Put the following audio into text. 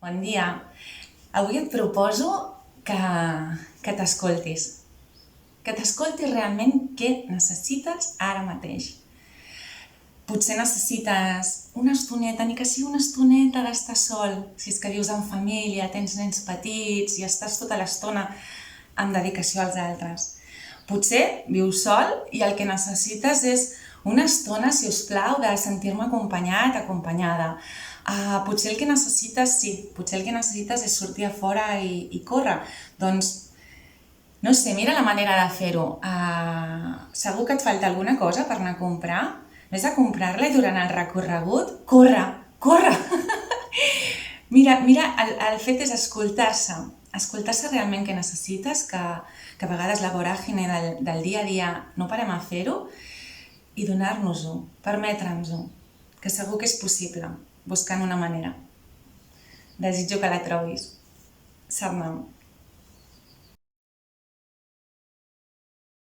Bon dia. Avui et proposo que t'escoltis. Que t'escoltis realment què necessites ara mateix. Potser necessites una estoneta, ni que sigui una estoneta d'estar sol. Si és que vius en família, tens nens petits i estàs tota l'estona amb dedicació als altres. Potser vius sol i el que necessites és una estona, si us plau, de sentir-me acompanyat, acompanyada. Potser el que necessites és sortir a fora i córrer. Doncs, no sé, mira la manera de fer-ho. Segur que et falta alguna cosa per anar a comprar? Ves a comprar-la i durant el recorregut, corre! Mira, el fet és escoltar-se realment què necessites, que a vegades la voràgine del dia a dia no parem a fer-ho, i donar-nos-ho, permetre'ns-ho, que segur que és possible, buscant una manera. Desitjo que la trobis. Sarnau.